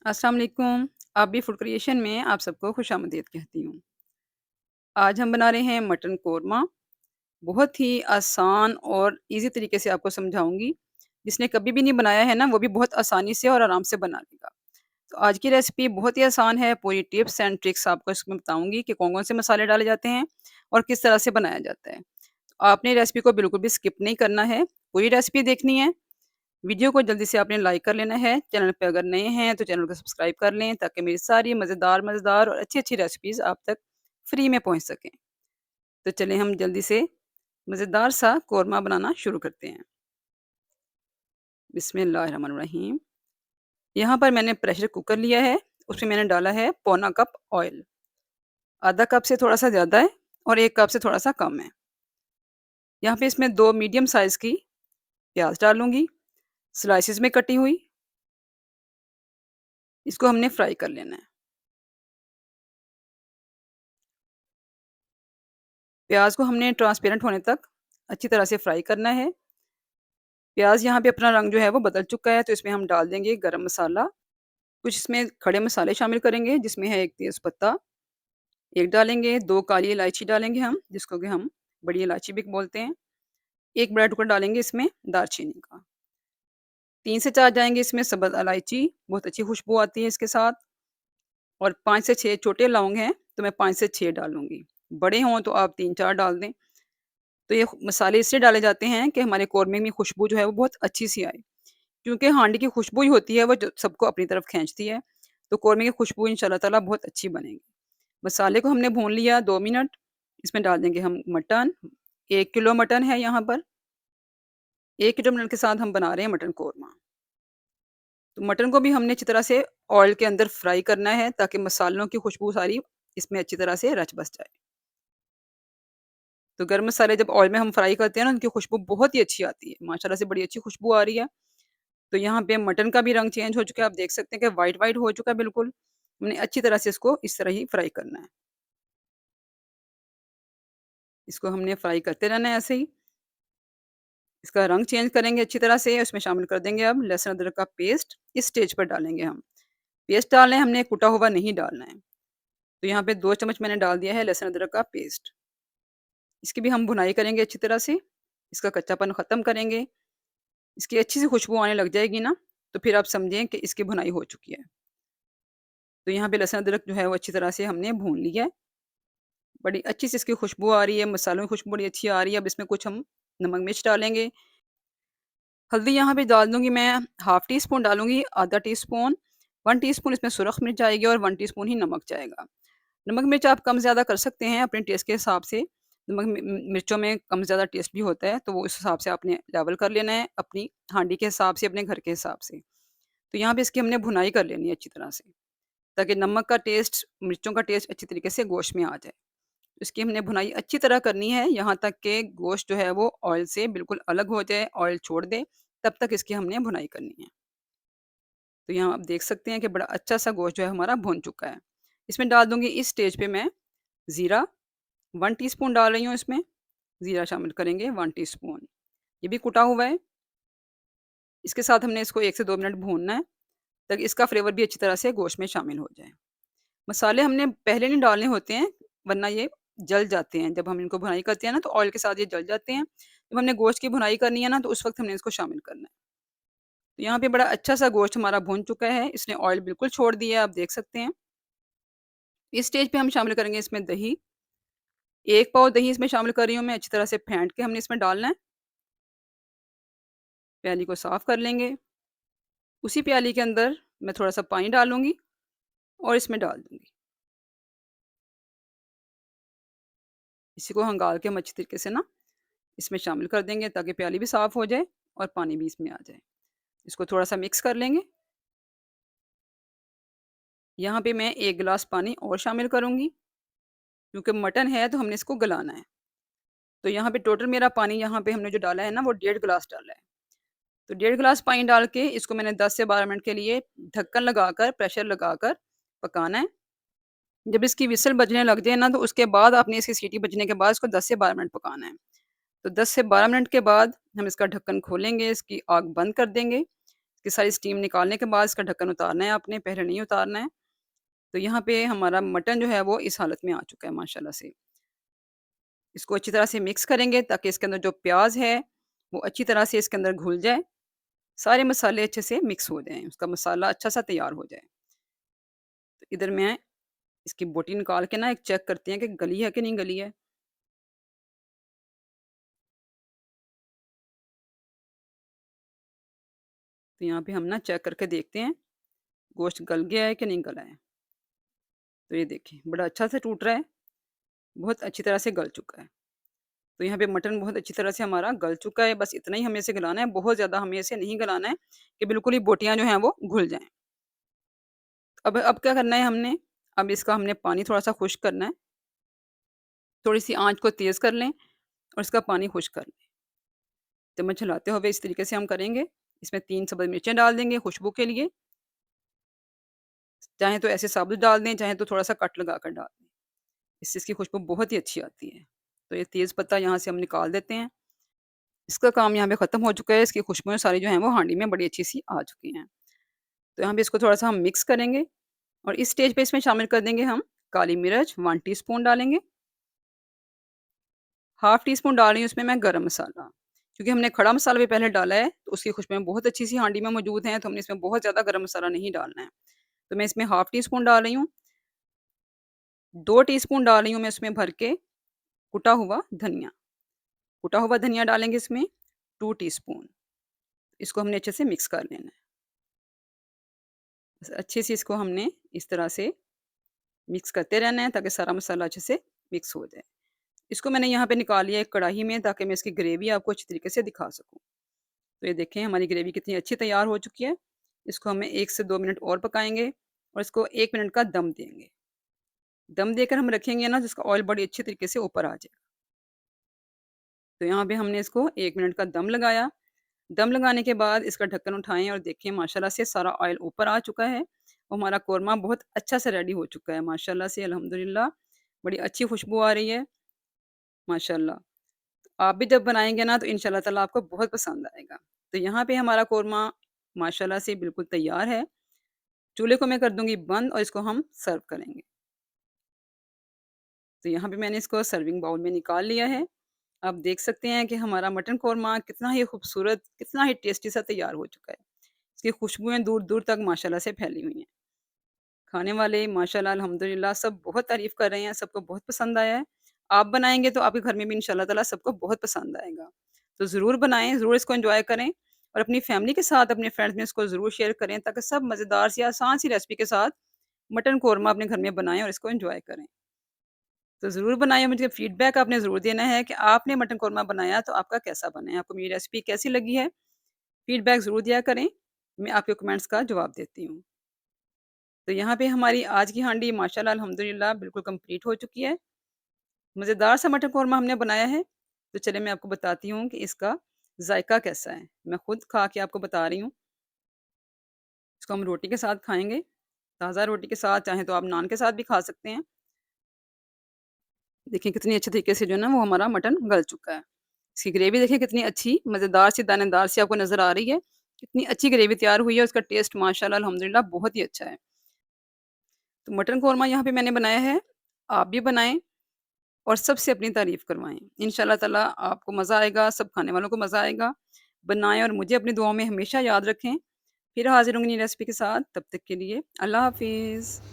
अस्सलाम वालेकुम। आप भी फूड क्रिएशन में आप सबको खुशामदीद कहती हूँ। आज हम बना रहे हैं मटन कोरमा। बहुत ही आसान और ईज़ी तरीके से आपको समझाऊँगी। जिसने कभी भी नहीं बनाया है ना, वो भी बहुत आसानी से और आराम से बना लेगा। तो आज की रेसिपी बहुत ही आसान है, पूरी टिप्स एंड ट्रिक्स आपको इसमें बताऊँगी कि कौन-कौन से मसाले डाले जाते हैं और किस तरह से बनाया जाता है। तो आपने रेसिपी को बिल्कुल भी स्किप नहीं करना है, पूरी रेसिपी देखनी है। वीडियो को जल्दी से आपने लाइक कर लेना है। चैनल पे अगर नए हैं तो चैनल को सब्सक्राइब कर लें ताकि मेरी सारी मज़ेदार-मज़ेदार और अच्छी-अच्छी रेसिपीज़ आप तक फ्री में पहुँच सकें। तो चलें हम जल्दी से मज़ेदार सा कोरमा बनाना शुरू करते हैं। बिस्मिल्लाहिर्रहमानिर्रहीम। यहाँ पर मैंने प्रेशर कुकर लिया है, उसमें मैंने डाला है पौना कप ऑयल। आधा कप से थोड़ा-सा ज़्यादा है और 1 कप से थोड़ा-सा कम है। यहाँ पे इसमें 2 मीडियम साइज़ की प्याज़ डालूँगी, स्लाइसेस में कटी हुई। इसको हमने फ्राई कर लेना है। प्याज़ को हमने ट्रांसपेरेंट होने तक अच्छी तरह से फ्राई करना है। प्याज़ यहाँ पे अपना रंग जो है वो बदल चुका है, तो इसमें हम डाल देंगे गरम मसाला। कुछ इसमें खड़े मसाले शामिल करेंगे, जिसमें है 1 तेज़पत्ता, 1 डालेंगे, 2 काली इलायची डालेंगे हम, जिसको कि हम बड़ी इलायची भी बोलते हैं। 1 बड़ा टुकड़ा डालेंगे इसमें दालचीनी का। 3 से 4 जाएँगे इसमें सब्ज़ इलायची, बहुत अच्छी खुशबू आती है इसके साथ। और 5 से 6 छोटे लौंग हैं, तो मैं 5 से 6 डालूँगी। बड़े हों तो आप 3-4 डाल दें। तो ये मसाले इसलिए डाले जाते हैं कि हमारे कोरमे में खुशबू जो है वो बहुत अच्छी-सी आए। क्योंकि हांडी की खुशबू ही होती है वो जो सबको अपनी तरफ खींचती है। तो कोरमे की खुशबू इंशाअल्लाह ताला बहुत अच्छी बनेगी। मसाले को हमने भून लिया 2 मिनट, इसमें डाल देंगे हम मटन। 1 किलो मटन है यहाँ पर। 1 किलो मटन के साथ हम बना रहे हैं मटन कोरमा। तो मटन को भी हमने अच्छी तरह से ऑयल के अंदर फ्राई करना है ताकि मसालों की खुशबू सारी इसमें अच्छी तरह से रच बस जाए। तो गरम मसाले जब ऑयल में हम फ्राई करते हैं ना, उनकी खुशबू बहुत ही अच्छी आती है। माशाल्लाह से बड़ी अच्छी खुशबू आ रही है। तो यहाँ पे मटन का भी रंग चेंज हो चुका है, आप देख सकते हैं कि व्हाइट व्हाइट हो चुका है बिल्कुल। हमने अच्छी तरह से इसको इस तरह ही फ्राई करना है। इसको हमने फ्राई करते रहना है ऐसे ही। इसका रंग चेंज करेंगे अच्छी तरह से, उसमें शामिल कर देंगे अब लहसुन अदरक का पेस्ट, इस स्टेज पर डालेंगे हम। पेस्ट डालना है हमने, कुटा हुआ नहीं डालना है। तो यहाँ पे 2 चम्मच मैंने डाल दिया है लहसुन अदरक का पेस्ट। इसकी भी हम भुनाई करेंगे अच्छी तरह से, इसका कच्चापन ख़त्म करेंगे। इसकी अच्छी सी खुशबू आने लग जाएगी ना, तो फिर आप समझें कि इसकी भुनाई हो चुकी है। तो यहाँ पे लहसुन अदरक जो है वो अच्छी तरह से हमने भून लिया है। बड़ी अच्छी सी इसकी खुशबू आ रही है, मसालों की खुशबू बड़ी अच्छी आ रही है। अब इसमें कुछ हम नमक मिर्च डालेंगे। हल्दी यहाँ पे डाल दूँगी मैं, हाफ़ टी स्पून डालूँगी, आधा टीस्पून, 1 टीस्पून इसमें सुरख मिर्च जाएगी और 1 टीस्पून ही नमक जाएगा। नमक मिर्च आप कम ज़्यादा कर सकते हैं अपने टेस्ट के हिसाब से। नमक मिर्चों में कम ज़्यादा टेस्ट भी होता है, तो वो इस हिसाब से आपने लेवल कर लेना है, अपनी हांडी के हिसाब से, अपने घर के हिसाब से। तो यहाँ पे इसकी हमने भुनाई कर लेनी है अच्छी तरह से, ताकि नमक का टेस्ट, मिर्चों का टेस्ट अच्छी तरीके से गोश्त में आ जाए। इसकी हमने भुनाई अच्छी तरह करनी है, यहाँ तक कि गोश्त जो है वो ऑयल से बिल्कुल अलग हो जाए, ऑयल छोड़ दे, तब तक इसकी हमने भुनाई करनी है। तो यहाँ आप देख सकते हैं कि बड़ा अच्छा-सा गोश्त जो है हमारा भुन चुका है। इसमें डाल दूँगी इस स्टेज पे मैं ज़ीरा, 1 टीस्पून डाल रही हूँ इसमें, ज़ीरा शामिल करेंगे 1 टीस्पून। ये भी कुटा हुआ है। इसके साथ हमने इसको 1 से 2 मिनट भूनना है, ताकि इसका फ्लेवर भी अच्छी तरह से गोश्त में शामिल हो जाए। मसाले हमने पहले नहीं डालने होते हैं, वरना ये जल जाते हैं। जब हम इनको भुनाई करते हैं ना, तो ऑयल के साथ ये जल जाते हैं। जब हमने गोश्त की भुनाई करनी है ना, तो उस वक़्त हमने इसको शामिल करना है। तो यहाँ पे बड़ा अच्छा-सा गोश्त हमारा भुन चुका है, इसने ऑयल बिल्कुल छोड़ दिया है, आप देख सकते हैं। इस स्टेज पे हम शामिल करेंगे इसमें दही, 1 पाव दही इसमें शामिल कर रही हूँ मैं, अच्छी तरह से फेंट के हमने इसमें डालना है। प्याली को साफ़ कर लेंगे। उसी प्याली के अंदर मैं थोड़ा-सा पानी डालूँगी और इसमें डाल दूँगी। इसी को खंगाल के हम अच्छी तरीके से ना इसमें शामिल कर देंगे, ताकि प्याली भी साफ़ हो जाए और पानी भी इसमें आ जाए। इसको थोड़ा-सा मिक्स कर लेंगे। यहाँ पे मैं 1 गिलास पानी और शामिल करूँगी, क्योंकि मटन है तो हमने इसको गलाना है। तो यहाँ पे टोटल मेरा पानी यहाँ पे हमने जो डाला है ना, वो 1.5 गिलास डाला है। तो 1.5 गिलास पानी डाल के इसको मैंने 10 से 12 मिनट के लिए ढक्कन लगाकर, प्रेशर लगाकर पकाना है। जब इसकी व्हिसल बजने लग जाए ना, तो उसके बाद आपने इसकी सीटी बजने के बाद इसको 10 से 12 मिनट पकाना है। तो 10 से 12 मिनट के बाद हम इसका ढक्कन खोलेंगे, इसकी आग बंद कर देंगे। कि सारी स्टीम निकालने के बाद इसका ढक्कन उतारना है आपने, पहले नहीं उतारना है। तो यहाँ पे हमारा मटन जो है वो इस हालत में आ चुका है माशाल्लाह से। इसको अच्छी तरह से मिक्स करेंगे ताकि इसके अंदर जो प्याज़ है, वो अच्छी तरह से इसके अंदर घुल जाए। सारे मसाले अच्छे से मिक्स हो जाएँ, उसका मसाला अच्छा-सा तैयार हो जाए। तो इधर मैं इसकी बोटी निकाल के ना एक चेक करते हैं कि गली है कि नहीं गली है। तो यहाँ पे हम ना चेक करके देखते हैं, गोश्त गल गया है कि नहीं गला है। तो ये देखिए, बड़ा अच्छा से टूट रहा है, बहुत अच्छी तरह से गल चुका है। तो यहाँ पे मटन बहुत अच्छी तरह से हमारा गल चुका है, बस इतना ही हमें इसे गलाना है, बहुत ज़्यादा हमें इसे नहीं गलाना है कि बिल्कुल ही बोटियाँ जो हैं वो घुल जाएँ। अब क्या करना है हमने, अब इसका हमने पानी थोड़ा-सा खुश्क करना है, थोड़ी-सी आँच को तेज़ कर लें और इसका पानी खुश्क कर लें। चम्मच हिलाते हुए इस तरीके से हम करेंगे। इसमें 3 सब्ज़ मिर्चें डाल देंगे खुशबू के लिए, चाहें तो ऐसे साबुत डाल दें, चाहें तो थोड़ा-सा कट लगाकर डाल दें। इससे इसकी खुशबू बहुत ही अच्छी आती है। तो ये तेज़ पत्ता यहाँ से हम निकाल देते हैं। इसका काम यहाँ पे ख़त्म हो चुका है, इसकी खुशबुएँ सारी जो हैं वो हांडी में बड़ी अच्छी-सी आ चुकी हैं। तो यहाँ पे इसको थोड़ा-सा हम मिक्स करेंगे और इस स्टेज पे इसमें शामिल कर देंगे हम काली मिर्च 1 टीस्पून डालेंगे, हाफ़ टी स्पून डाल रही हूँ इसमें मैं गरम मसाला। क्योंकि हमने खड़ा मसाला भी पहले डाला है, तो उसकी खुशबुएँ बहुत अच्छी-सी हांडी में मौजूद हैं, तो हमने इसमें बहुत ज़्यादा गरम मसाला नहीं डालना है। तो मैं इसमें हाफ़ टी स्पून डाल रही हूँ, 2 टीस्पून डाल रही हूँ मैं इसमें भर के कुटा हुआ धनिया। कुटा हुआ धनिया डालेंगे इसमें 2 टीस्पून। इसको हमने अच्छे से मिक्स कर लेना है। बस अच्छे से इसको हमने इस तरह से मिक्स करते रहना है ताकि सारा मसाला अच्छे से मिक्स हो जाए। इसको मैंने यहाँ पे निकाल लिया एक कढ़ाई में ताकि मैं इसकी ग्रेवी आपको अच्छी तरीके से दिखा सकूँ। तो ये देखें हमारी ग्रेवी कितनी अच्छी तैयार हो चुकी है। इसको हमें 1 से 2 मिनट और पकाएँगे और इसको 1 मिनट का दम देंगे। दम देकर हम रखेंगे ना, जिसका ऑयल बड़ी अच्छी तरीके से ऊपर आ जाए। तो यहाँ पे हमने इसको 1 मिनट का दम लगाया। दम लगाने के बाद इसका ढक्कन उठाएँ और देखिए माशाल्लाह से सारा ऑयल ऊपर आ चुका है और हमारा कोरमा बहुत अच्छा से रेडी हो चुका है माशाल्लाह से अल्हम्दुलिल्लाह। बड़ी अच्छी खुशबू आ रही है माशाल्लाह। आप भी जब बनाएँगे ना तो इंशाल्लाह ताला आपको बहुत पसंद आएगा। तो यहाँ पे हमारा कोरमा माशाल्लाह से बिल्कुल तैयार है। चूल्हे को मैं कर दूँगी बंद और इसको हम सर्व करेंगे। तो यहाँ पे मैंने इसको सर्विंग बाउल में निकाल लिया है। आप देख सकते हैं कि हमारा मटन कोरमा कितना ही खूबसूरत, कितना ही टेस्टी सा तैयार हो चुका है। इसकी खुशबुएँ दूर-दूर तक माशाल्लाह से फैली हुई हैं। खाने वाले माशाल्लाह अल्हम्दुलिल्लाह सब बहुत तारीफ़ कर रहे हैं, सबको बहुत पसंद आया है। आप बनाएँगे तो आपके घर में भी इंशाल्लाह ताला सबको बहुत पसंद आएगा। तो ज़रूर बनाएँ, ज़रूर इसको एन्जॉय करें और अपनी फैमिली के साथ, अपने फ्रेंड्स में इसको ज़रूर शेयर करें ताकि सब मज़ेदार सी आसान सी रेसिपी के साथ मटन कोरमा अपने घर में बनाएँ और इसको एन्जॉय करें। तो ज़रूर बनाइए, मुझे फीडबैक आपने ज़रूर देना है कि आपने मटन कोरमा बनाया तो आपका कैसा बना है? आपको मेरी रेसिपी कैसी लगी है? फीडबैक ज़रूर दिया करें, मैं आपके कमेंट्स का जवाब देती हूँ। तो यहाँ पे हमारी आज की हांडी माशाल्लाह अल्हम्दुलिल्लाह बिल्कुल कंप्लीट हो चुकी है। मज़ेदार सा मटर कौरमा हमने बनाया है। तो चलिए मैं आपको बताती हूँ कि इसका ज़ायका कैसा है। मैं खुद खा के आपको बता रही हूँ। इसको हम रोटी के साथ खाएँगे। ताज़ा रोटी के साथ, चाहे तो आप नान के साथ भी खा सकते हैं। देखिए कितनी अच्छे तरीके से जो है ना वो हमारा मटन गल चुका है। इसकी ग्रेवी देखिए कितनी अच्छी मज़ेदार सी, दानेदार सी आपको नज़र आ रही है। कितनी अच्छी ग्रेवी तैयार हुई है, उसका टेस्ट माशाल्लाह अल्हम्दुलिल्लाह बहुत ही अच्छा है। तो मटन कौरमा यहाँ पे मैंने बनाया है, आप भी बनाएँ और सबसे अपनी तारीफ़ करवाएँ। इंशाअल्लाह ताला आपको मज़ा आएगा, सब खाने वालों को मज़ा आएगा। बनाएँ और मुझे अपनी दुआओं में हमेशा याद रखें। फिर हाज़िर होंगी नई रेसिपी के साथ, तब तक के लिए अल्लाह हाफ़िज़।